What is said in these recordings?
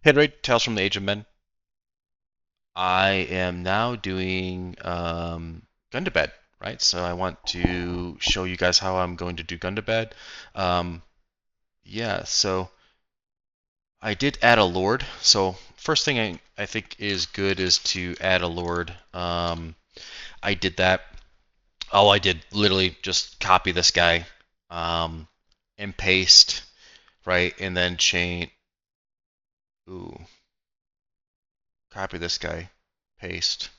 Hey, right, Tales from the Age of Men. I am now doing Gundabad, right? So I want to show you guys how I'm going to do Gundabad. Um, yeah, so I did add a Lord. So first thing I think is good is to add a Lord. I did that. All I did literally just copy this guy um, and paste, right? And then change. Ooh, copy this guy, paste,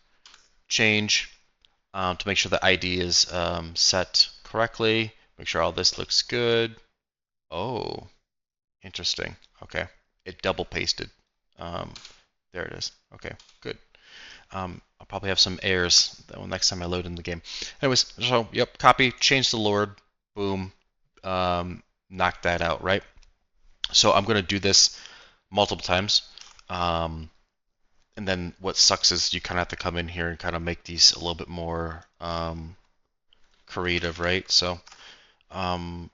change. To make sure the ID is set correctly. Make sure all this looks good. Oh, interesting. Okay, it double pasted. Um, there it is. Okay, good. I'll probably have some errors next time I load in the game. Anyways, so yep, copy, change the Lord, boom, knock that out, right? So I'm gonna do this multiple times. Um, and then what sucks is you kind of have to come in here and kind of make these a little bit more creative, right? So um,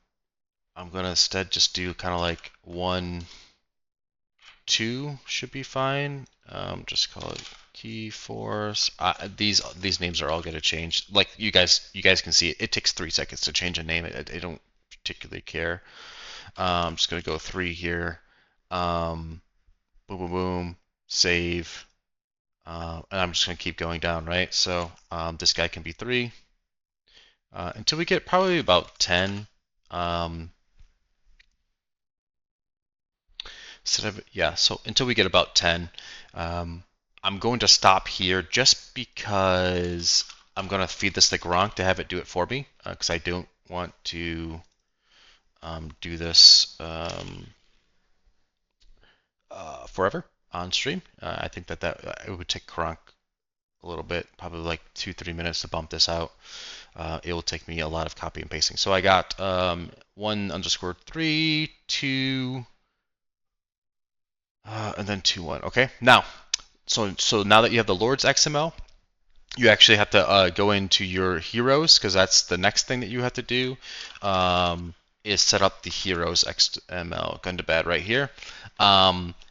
I'm gonna instead just do kind of like 1, 2 should be fine. Just call it key force. These names are all gonna change. Like you guys can see it. It takes 3 seconds to change a name. I don't particularly care. I'm just gonna go 3 here. Boom, boom, boom. Save. And I'm just gonna keep going down, right? So this guy can be 3 until we get probably about 10. Um, so until we get about 10, um, I'm going to stop here just because I'm going to feed this to Gronk to have it do it for me because I don't want to do this forever on stream. I think that it would take Gronk a little bit, probably like 2-3 minutes to bump this out. It will take me a lot of copy and pasting. So I got 1_3, 2, and then 2, 1. Okay, now so now that you have the Lord's XML, you actually have to go into your heroes because that's the next thing that you have to do. Is set up the heroes XML Gundabad right here.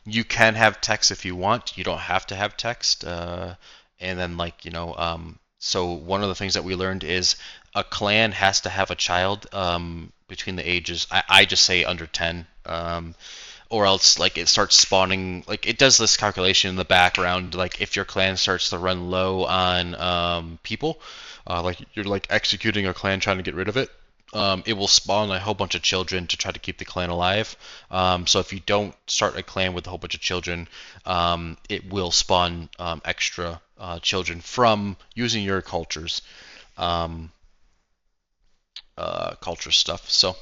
You can have text if you want. You don't have to have text. And then so one of the things that we learned is a clan has to have a child between the ages. I just say under 10. Or else like it starts spawning, like it does this calculation in the background, like if your clan starts to run low on people, like you're like executing a clan trying to get rid of it, it will spawn a whole bunch of children to try to keep the clan alive. So if you don't start a clan with a whole bunch of children, it will spawn extra children from using your um, culture stuff. So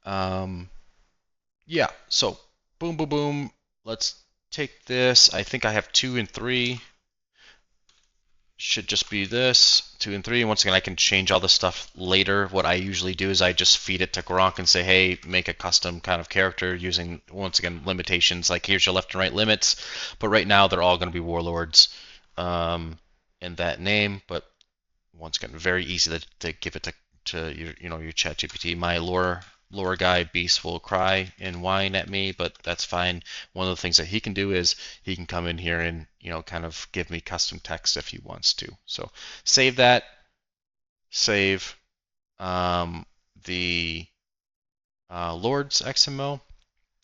um, yeah, so boom, boom, boom. Let's take this. I think I have 2 and 3. Should just be this, 2 and 3. And once again, I can change all this stuff later. What I usually do is I just feed it to Gronk and say, hey, make a custom kind of character using, once again, limitations. Like here's your left and right limits. But right now, they're all going to be warlords in that name. But once again, very easy to give it to your chat GPT. My lore guy beast will cry and whine at me, but that's fine. One of the things that he can do is he can come in here and kind of give me custom text if he wants to. So save that, save the Lord's XML,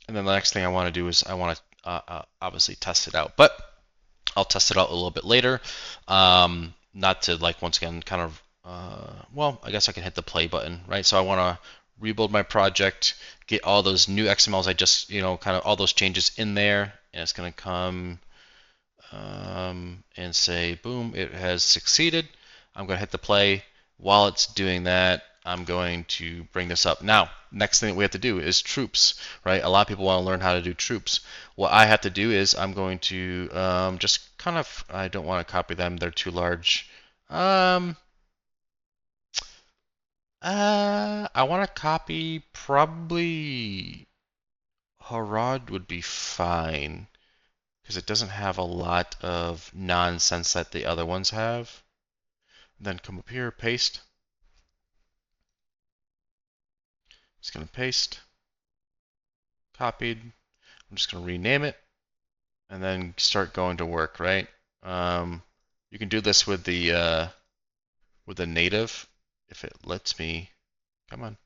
and then the next thing I want to do is I want to obviously test it out, but I'll test it out a little bit later. Not to like once again kind of well, I guess I can hit the play button, right? So I want to rebuild my project, get all those new XMLs I just kind of all those changes in there, and it's going to come and say boom, it has succeeded. I'm going to hit the play. While it's doing that, I'm going to bring this up. Now, next thing that we have to do is troops, right? A lot of people want to learn how to do troops. What I have to do is I'm going to just kind of, I don't want to copy them, they're too large. I want to copy probably Harad would be fine because it doesn't have a lot of nonsense that the other ones have. Then come up here, paste. Just gonna paste, copied. I'm just gonna rename it. and then start going to work, right? You can do this with the native if it lets me. Come on,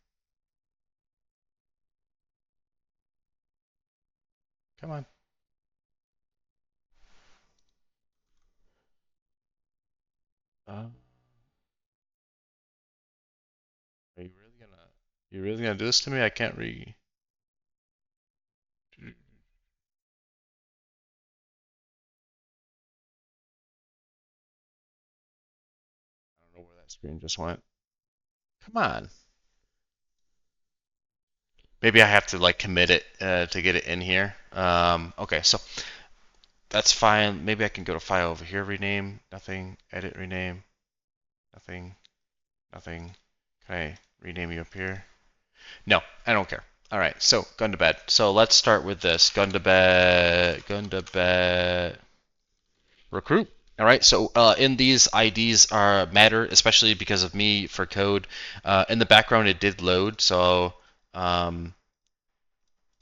come on. Uh, are you really gonna do this to me? I can't read. I don't know where that screen just went. Come on. Maybe I have to like commit it to get it in here. Okay, so that's fine. Maybe I can go to file over here, rename, nothing, edit, rename, nothing, nothing. Can I rename you up here? No, I don't care. All right, so Gundabad. So let's start with this Gundabad recruit. All right, so in these IDs are matter, especially because of me for code. In the background, it did load, so I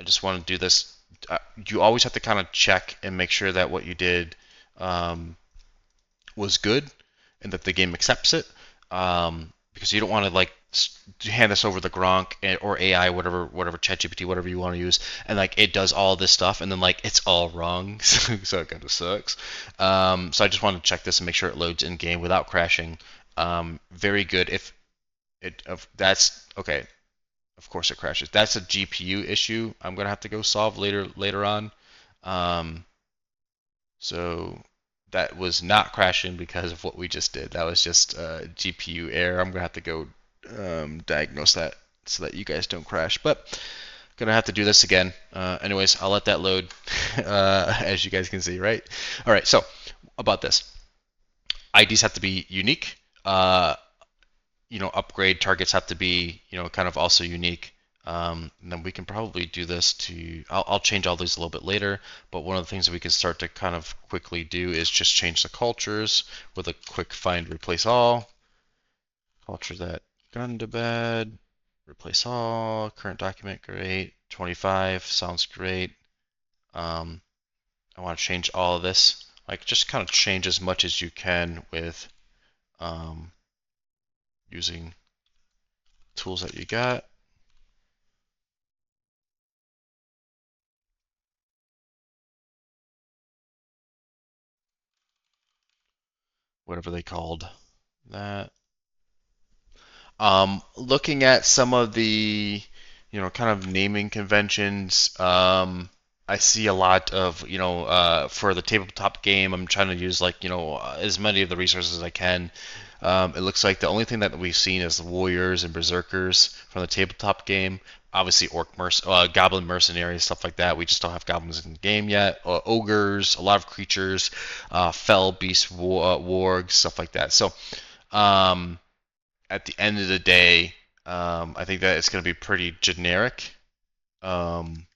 just want to do this. You always have to kind of check and make sure that what you did um, was good and that the game accepts it. Because you don't want to like hand this over the Gronk or AI, whatever ChatGPT, whatever you want to use, and like it does all this stuff, and then like it's all wrong, so it kind of sucks. So I just want to check this and make sure it loads in game without crashing. Very good. If that's okay, of course it crashes. That's a GPU issue. I'm gonna have to go solve later on. Um, so that was not crashing because of what we just did. That was just GPU error. I'm gonna have to go diagnose that so that you guys don't crash. But gonna have to do this again. Anyways, I'll let that load as you guys can see, right? All right. So about this, IDs have to be unique. Upgrade targets have to be, kind of also unique. And then we can probably do this to, I'll change all these a little bit later, but one of the things that we can start to kind of quickly do is just change the cultures with a quick find replace all. Culture that Gundabad, replace all, current document, great. 25, sounds great. I want to change all of this. Like just kind of change as much as you can with using tools that you got. Whatever they called that. Looking at some of the, kind of naming conventions, I see a lot of, for the tabletop game, I'm trying to use like, as many of the resources as I can. It looks like the only thing that we've seen is the warriors and berserkers from the tabletop game. Obviously, goblin mercenaries, stuff like that. We just don't have goblins in the game yet. Ogres, a lot of creatures, fell beasts, wargs, stuff like that. So, um, at the end of the day, I think that it's going to be pretty generic, kind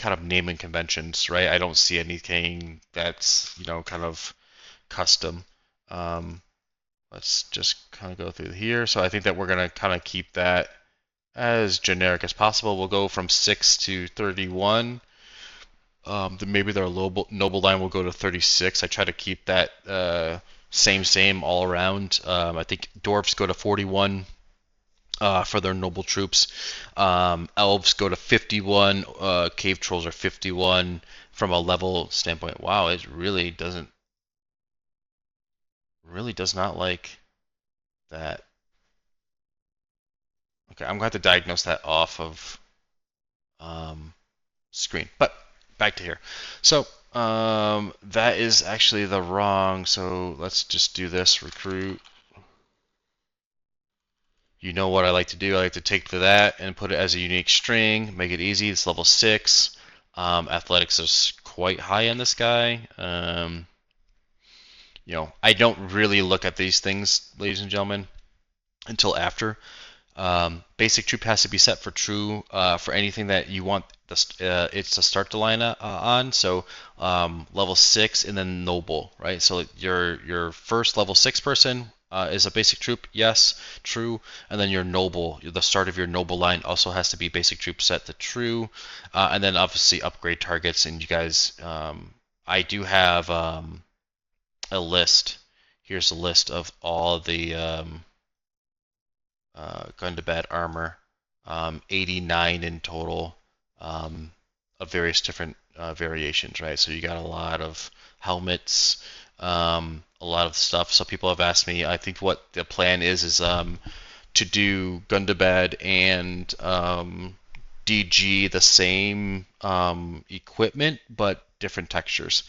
of naming conventions, right? I don't see anything that's kind of custom. Um, let's just kind of go through here. So I think that we're going to kind of keep that as generic as possible. We'll go from 6 to 31. Maybe their noble line will go to 36. I try to keep that same all around. I think dwarves go to 41 for their noble troops. Elves go to 51. Cave trolls are 51 from a level standpoint. Wow, it really does not like that. Okay, I'm going to have to diagnose that off of um, screen. But back to here. So that is actually the wrong. So let's just do this recruit. You know what I like to do? I like to take that and put it as a unique string, make it easy. It's level 6. Athletics is quite high in this guy. I don't really look at these things, ladies and gentlemen, until after. Basic troop has to be set for true for anything that you want it's to start the line on. So level 6 and then noble, right? So your first level 6 person is a basic troop, yes, true. And then your noble, the start of your noble line also has to be basic troop set to true. And then obviously upgrade targets, and you guys I do have a list. Here's a list of all the Gundabad armor, 89 in total, um, of various different variations, right? So you got a lot of helmets, a lot of stuff. So people have asked me. I think what the plan is to do Gundabad and DG the same equipment, but different textures.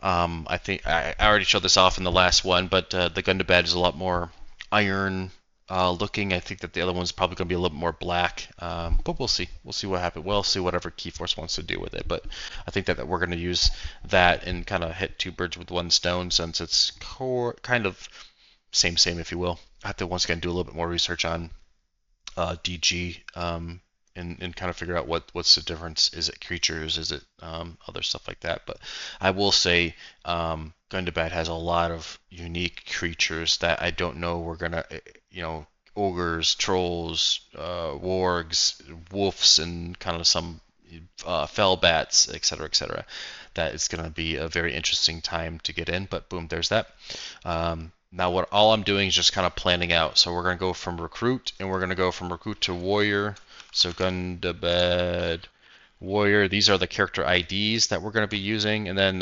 I think I already showed this off in the last one, but the Gundabad is a lot more iron looking. I think that the other one's probably going to be a little bit more black, but we'll see. We'll see what happens. We'll see whatever Keyforce wants to do with it. But I think that we're going to use that and kind of hit two birds with one stone, since it's kind of same if you will. I have to once again do a little bit more research on DG, and kind of figure out what's the difference. Is it creatures? Is it other stuff like that? But I will say Gundabad has a lot of unique creatures that I don't know we're gonna, ogres, trolls, wargs, wolves, and kind of some fell bats, etc., etc. That is going to be a very interesting time to get in. But boom, there's that. Now, what all I'm doing is just kind of planning out. So we're going to go from recruit, and we're going to go from recruit to warrior. So Gundabad, warrior. These are the character IDs that we're going to be using, and then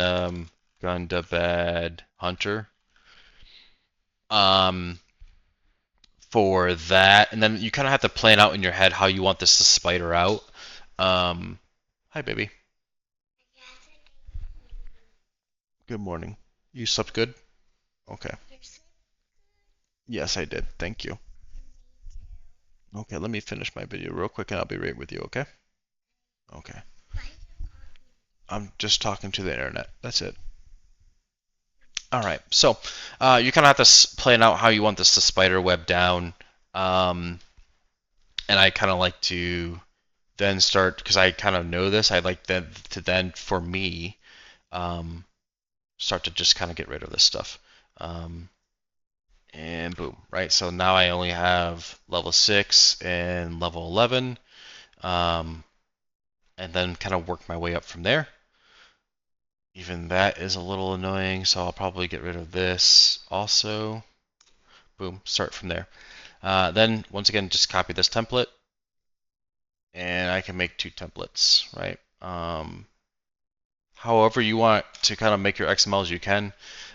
Gundabad hunter. For that, and then you kind of have to plan out in your head how you want this to spider out. Hi, baby. Good morning. You slept good? Okay. Yes, I did. Thank you. Okay, let me finish my video real quick and I'll be right with you, okay? Okay. I'm just talking to the internet. That's it. All right. So you kind of have to plan out how you want this to spider web down. And I kind of like to then start, because I kind of know this, I like then for me, start to just kind of get rid of this stuff. And boom, right? So now I only have level 6 and level 11, and then kind of work my way up from there. Even that is a little annoying, so I'll probably get rid of this also. Boom, start from there. Then, once again, just copy this template, and I can make 2 templates, right? However you want to kind of make your XMLs, you can.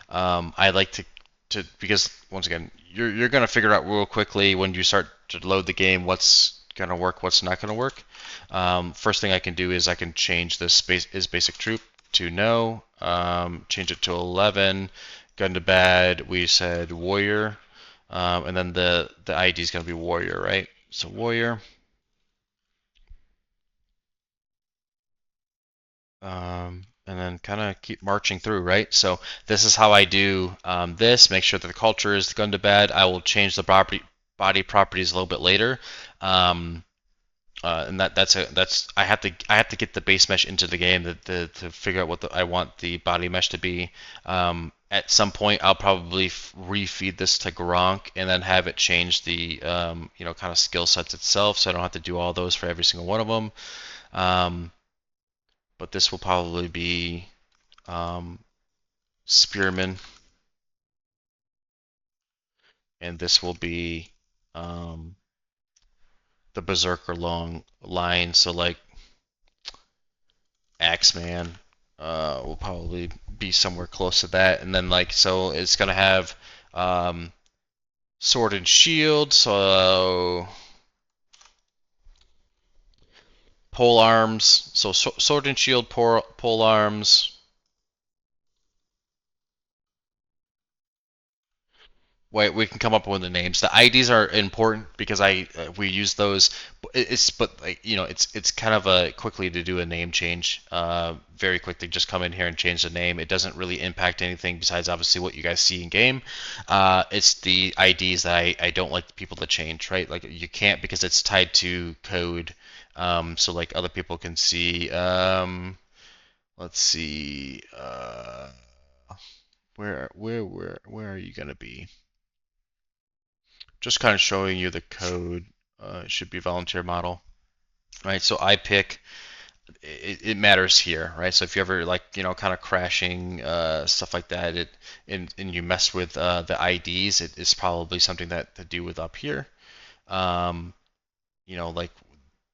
I like to because once again, you're gonna figure out real quickly when you start to load the game what's gonna work, what's not gonna work. First thing I can do is I can change this basic troop to no, change it to 11. Gundabad, we said warrior, and then the ID is gonna be warrior, right? So warrior. And then kind of keep marching through, right? So this is how I do this. Make sure that the culture is Gundabad. I will change the body properties a little bit later, and that's I have to get the base mesh into the game to figure out what I want the body mesh to be. At some point, I'll probably refeed this to Gronk and then have it change the kind of skill sets itself, so I don't have to do all those for every single one of them. But this will probably be Spearman, and this will be the Berserker long line. So like Axeman will probably be somewhere close to that, and then like so it's gonna have sword and shield. So pole arms. So sword and shield, pole arms. Wait, we can come up with the names. The IDs are important because we use those. But like it's kind of a quickly to do a name change. Very quickly, just come in here and change the name. It doesn't really impact anything besides obviously what you guys see in game. It's the IDs that I don't like people to change, right? Like you can't because it's tied to code. So like other people can see. Let's see. Where are you gonna be? Just kind of showing you the code. It should be volunteer model, right? So I pick it matters here, right? So if you ever like kind of crashing stuff like that, and you mess with the IDs, it is probably something that to do with up here. Um, like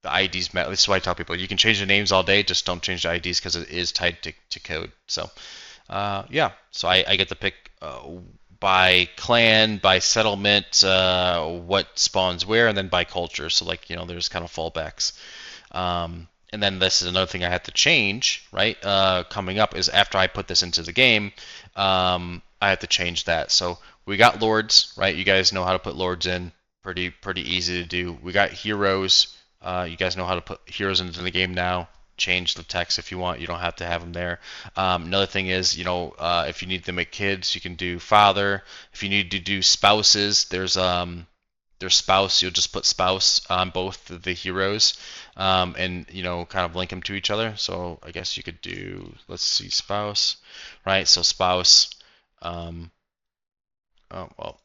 the IDs matter. This is why I tell people you can change the names all day, just don't change the IDs because it is tied to code. So yeah, so I get to pick by clan, by settlement, what spawns where, and then by culture. So like there's kind of fallbacks. And then this is another thing I had to change, right? Coming up is after I put this into the game, I have to change that. So we got lords, right? You guys know how to put lords in. Pretty easy to do. We got heroes. You guys know how to put heroes into the game now. Change the text if you want. You don't have to have them there. Another thing is, if you need to make kids, you can do father. If you need to do spouses, their spouse, you'll just put spouse on both of the heroes, and kind of link them to each other. So I guess you could do, let's see, spouse, right? So spouse, oh well,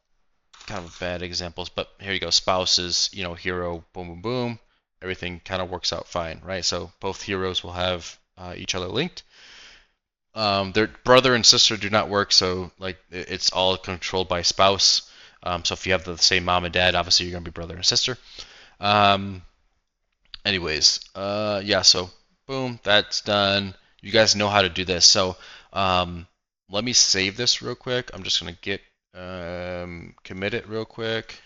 kind of bad examples, but here you go. Spouse is hero, boom boom boom. Everything kind of works out fine, right? So both heroes will have each other linked. Their brother and sister do not work, so like it's all controlled by spouse. So if you have the same mom and dad, obviously you're gonna be brother and sister. Um, anyways, yeah, so boom, that's done. You guys know how to do this. So let me save this real quick. I'm just gonna get commit it real quick.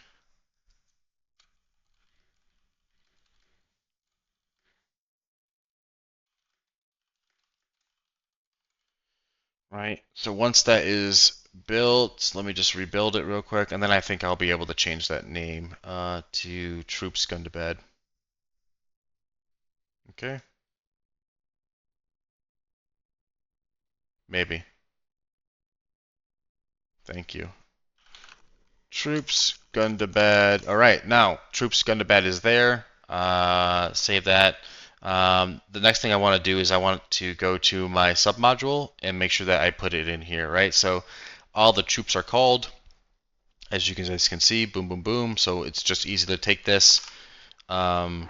Right. So once that is built, let me just rebuild it real quick, and then I think I'll be able to change that name to Troops Gundabad. Okay. Maybe. Thank you. Troops Gundabad. All right, now Troops Gundabad is there. Save that. The next thing I want to do is I want to go to my submodule and make sure that I put it in here, right? So all the troops are called, as you guys can see, boom, boom, boom. So it's just easy to take this um,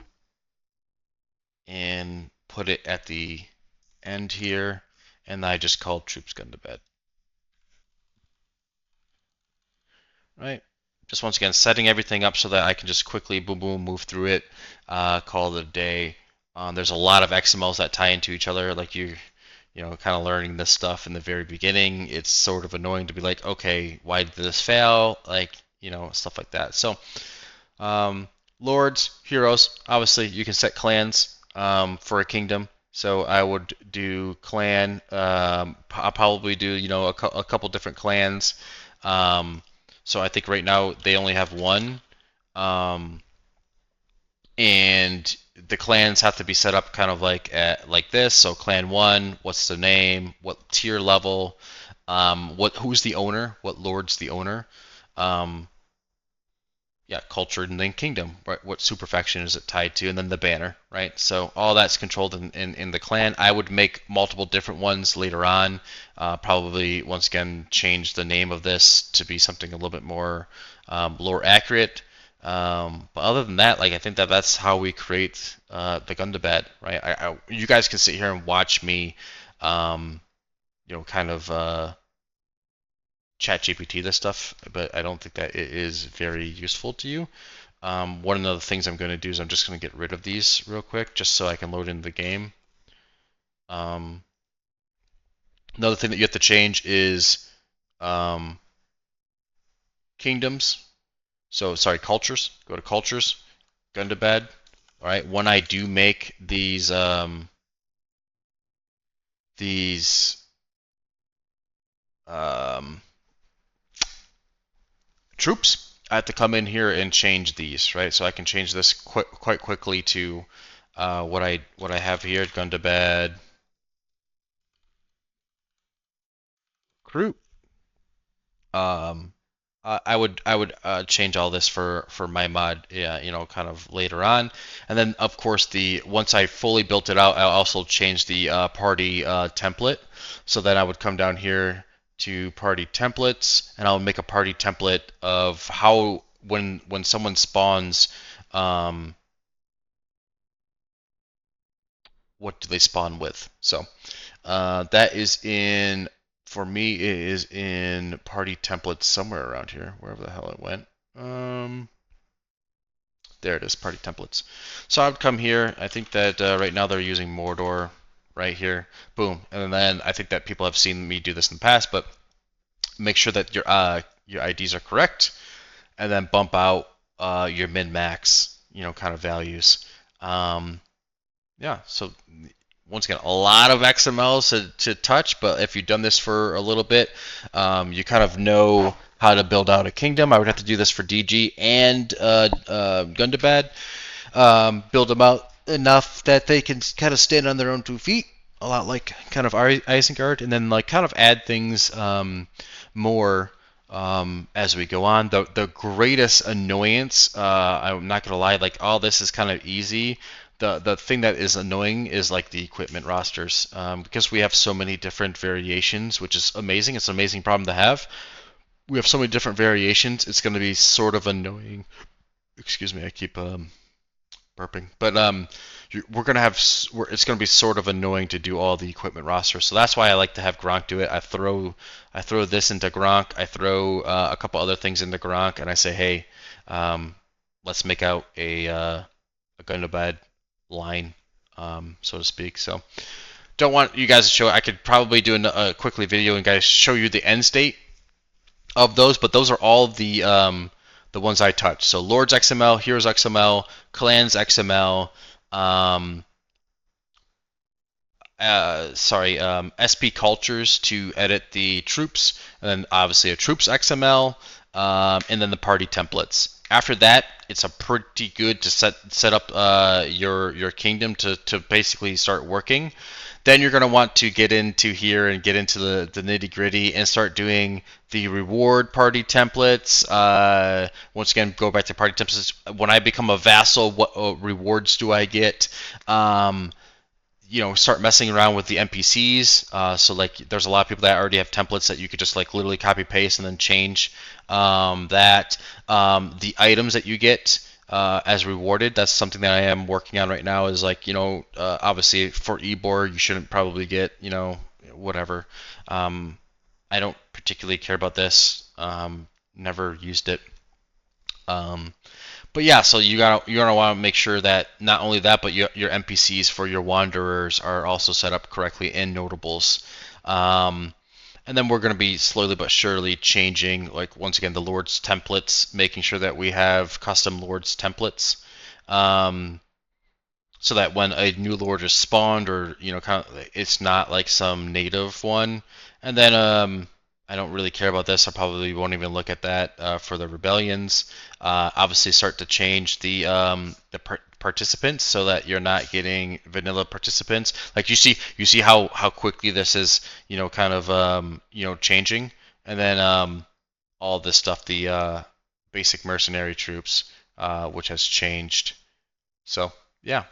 and put it at the end here, and I just called Troops Gundabad. Right? Just once again, setting everything up so that I can just quickly boom boom move through it, call it a day. There's a lot of XMLs that tie into each other. Like kind of learning this stuff in the very beginning. It's sort of annoying to be like, okay, why did this fail? Like stuff like that. So um, lords, heroes. Obviously, you can set clans for a kingdom. So I would do clan. I'll probably do a couple different clans. Um, so I think right now they only have one, um, and the clans have to be set up kind of like this. So clan one, what's the name? What tier level? Who's the owner? What lord's the owner? Um, yeah, culture and then kingdom, right? What superfaction is it tied to, and then the banner, right? So all that's controlled in the clan. I would make multiple different ones later on. Probably once again change the name of this to be something a little bit more lore accurate. But other than that, like I think that's how we create the Gundabad, right? You guys can sit here and watch me, kind of chat GPT this stuff, but I don't think that it is very useful to you. One of the things I'm going to do is I'm just going to get rid of these real quick just so I can load into the game. Um, another thing that you have to change is um, kingdoms. So, sorry, cultures. Go to cultures, Gundabad. All right, when I do make these um, troops, I have to come in here and change these, right? So I can change this quite quickly to what I have here, Gundabad crew. Um, I would change all this for my mod, yeah, kind of later on, and then of course the once I fully built it out, I'll also change the party template. So then I would come down here to party templates, and I'll make a party template of how when someone spawns. Um, what do they spawn with. So that is in, for me, it is in party templates somewhere around here, wherever the hell it went. There it is, party templates. So I would come here. I think that right now they're using Mordor right here. Boom. And then I think that people have seen me do this in the past, but make sure that your IDs are correct, and then bump out your min max, kind of values. Yeah. So once again, a lot of XMLs to touch, but if you've done this for a little bit, you kind of know how to build out a kingdom. I would have to do this for DG and Gundabad. Build them out enough that they can kind of stand on their own 2 feet, a lot like kind of Isengard, and then like kind of add things more as we go on. The greatest annoyance, I'm not gonna lie, like all this is kind of easy. The thing that is annoying is like the equipment rosters, because we have so many different variations, which is amazing. It's an amazing problem to have. We have so many different variations. It's going to be sort of annoying. Excuse me, I keep burping. But we're gonna have it's gonna be sort of annoying to do all the equipment roster. So that's why I like to have Gronk do it. I throw this into Gronk. I throw a couple other things into Gronk, and I say, hey, let's make out a Gundabad line, so to speak. So don't want you guys to show. I could probably do a quickly video and guys show you the end state of those, but those are all the ones I touched. So Lords XML, Heroes XML, Clans XML, SP Cultures to edit the troops, and then obviously a Troops XML, and then the party templates. After that, it's a pretty good to set up your kingdom to basically start working. Then you're going to want to get into here and get into the nitty gritty and start doing the reward party templates. Once again, go back to party templates. When I become a vassal, what rewards do I get? Start messing around with the NPCs. So like, there's a lot of people that already have templates that you could just like literally copy paste and then change that. The items that you get as rewarded, that's something that I am working on right now. Is like, obviously for Ebor, you shouldn't probably get, whatever. I don't particularly care about this. Never used it. But yeah, so you're gonna want to make sure that not only that, but your NPCs for your wanderers are also set up correctly in notables. And then we're going to be slowly but surely changing, like once again, the Lord's templates, making sure that we have custom Lord's templates, so that when a new Lord is spawned, or kind of, it's not like some native one. And then I don't really care about this. I probably won't even look at that for the rebellions. Obviously, start to change the participants so that you're not getting vanilla participants. Like you see how quickly this is kind of changing. And then all this stuff, the basic mercenary troops, which has changed. So yeah.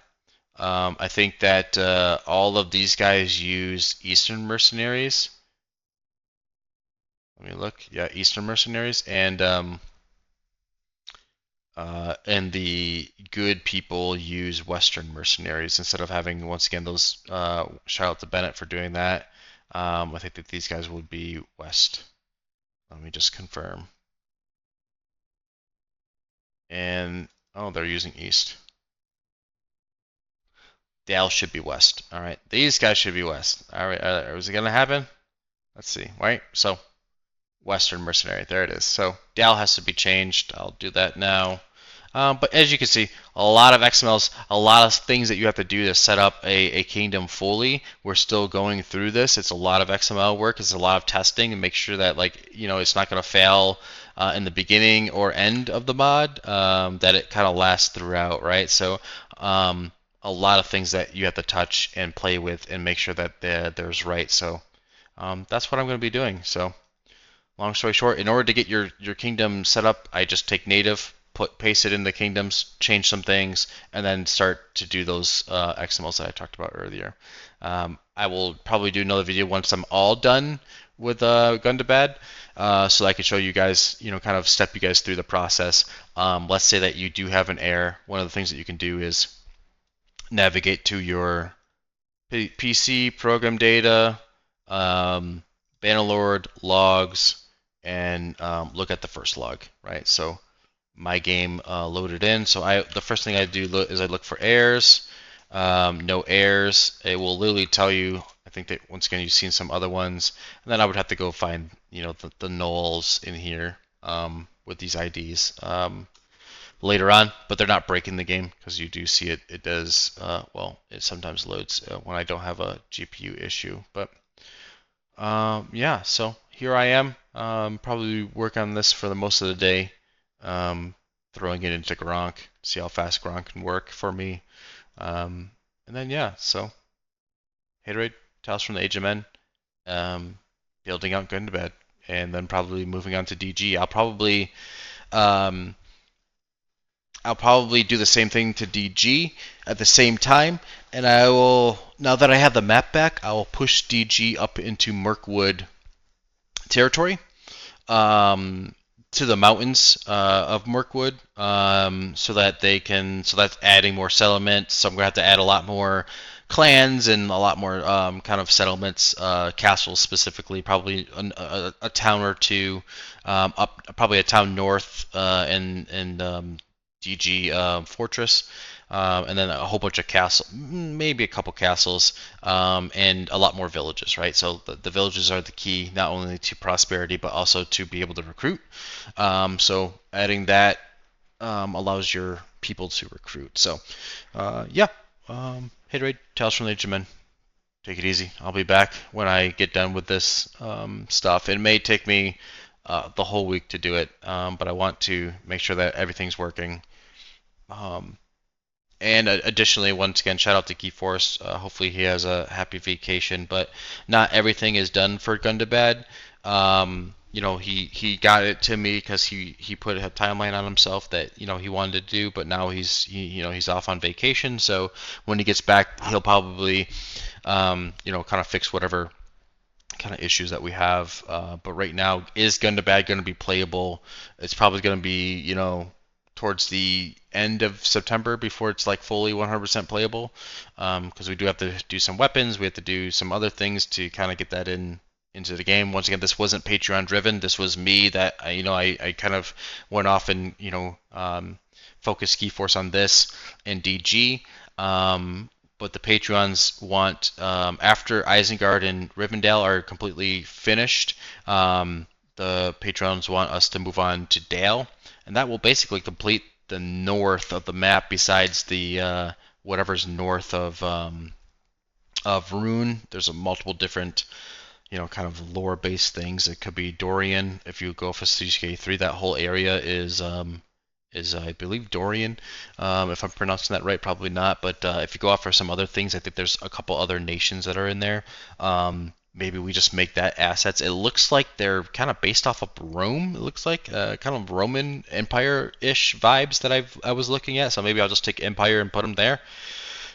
I think that all of these guys use Eastern mercenaries. Let me look. Yeah, Eastern mercenaries, and the good people use Western mercenaries instead of having, once again, those. Shout out to Bennett for doing that. I think that these guys would be West. Let me just confirm. And oh, they're using East. Dale should be West. All right, these guys should be West. All right, is it gonna happen? Let's see. Right, so Western mercenary. There it is. So Dal has to be changed. I'll do that now. But as you can see, a lot of XMLs, a lot of things that you have to do to set up a kingdom fully. We're still going through this. It's a lot of XML work. It's a lot of testing and make sure that it's not going to fail in the beginning or end of the mod. That it kind of lasts throughout, right? So a lot of things that you have to touch and play with and make sure that there's right. So that's what I'm going to be doing. So. Long story short, in order to get your kingdom set up, I just take native, paste it in the kingdoms, change some things, and then start to do those XMLs that I talked about earlier. I will probably do another video once I'm all done with Gundabad, so I can show you guys, kind of step you guys through the process. Let's say that you do have an error. One of the things that you can do is navigate to your PC program data, Bannerlord logs, and look at the first log, right? So my game loaded in. So the first thing I do is I look for errors. No errors. It will literally tell you. I think that once again you've seen some other ones, and then I would have to go find the nulls in here with these IDs later on, but they're not breaking the game because you do see it. It does well. It sometimes loads when I don't have a GPU issue, but yeah. So here I am. Probably work on this for the most of the day. Throwing it into Gronk, see how fast Gronk can work for me. And then yeah, so Haterade, Tales from the Age of Men, building out Gundabad, and then probably moving on to DG. Um, I'll probably do the same thing to DG at the same time, and I will, now that I have the map back, I will push DG up into Mirkwood territory. To the mountains of Mirkwood, so that they can. So that's adding more settlements. So I'm gonna have to add a lot more clans and a lot more kind of settlements, castles specifically. Probably a town or two up, probably a town north and DG fortress. And then a whole bunch of castles, maybe a couple castles, and a lot more villages, right? So the villages are the key, not only to prosperity, but also to be able to recruit. So adding that allows your people to recruit. So, yeah. Haterade, Tales from the Age of Men. Take it easy. I'll be back when I get done with this stuff. It may take me the whole week to do it, but I want to make sure that everything's working. And additionally, once again, shout out to Keyforce. Hopefully, he has a happy vacation. But not everything is done for Gundabad. He got it to me because he put a timeline on himself that he wanted to do. But now he's off on vacation. So when he gets back, he'll probably kind of fix whatever kind of issues that we have. But right now, is Gundabad going to be playable? It's probably going to be towards the end of September before it's like fully 100% playable, because we do have to do some weapons, we have to do some other things to kind of get that into the game. Once again, this wasn't Patreon driven. This was me that I kind of went off and focused Keyforce on this and DG. But the Patreons want, after Isengard and Rivendell are completely finished, the Patreons want us to move on to Dale, and that will basically complete the north of the map. Besides the whatever's north of Rune, there's a multiple different kind of lore-based things. It could be Dorian. If you go for CK3, that whole area is I believe Dorian. If I'm pronouncing that right, probably not. But if you go off for some other things, I think there's a couple other nations that are in there. Maybe we just make that assets. It looks like they're kind of based off of Rome. It looks like kind of Roman Empire-ish vibes that I was looking at. So maybe I'll just take Empire and put them there.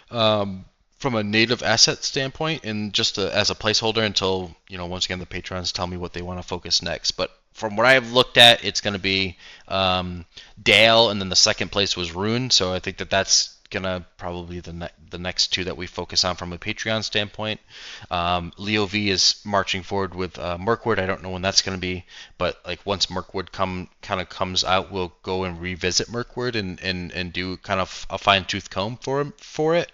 From a native asset standpoint, and just as a placeholder until once again the patrons tell me what they want to focus next. But from what I've looked at, it's going to be Dale, and then the second place was Rune. So I think that's gonna probably the next two that we focus on from a Patreon standpoint. Leo V is marching forward with Mirkwood. I don't know when that's gonna be, but like once Mirkwood kind of comes out, we'll go and revisit Mirkwood and do kind of a fine tooth comb for it.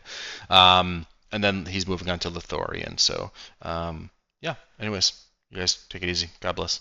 And then he's moving on to Lithorian. So yeah. Anyways, you guys take it easy. God bless.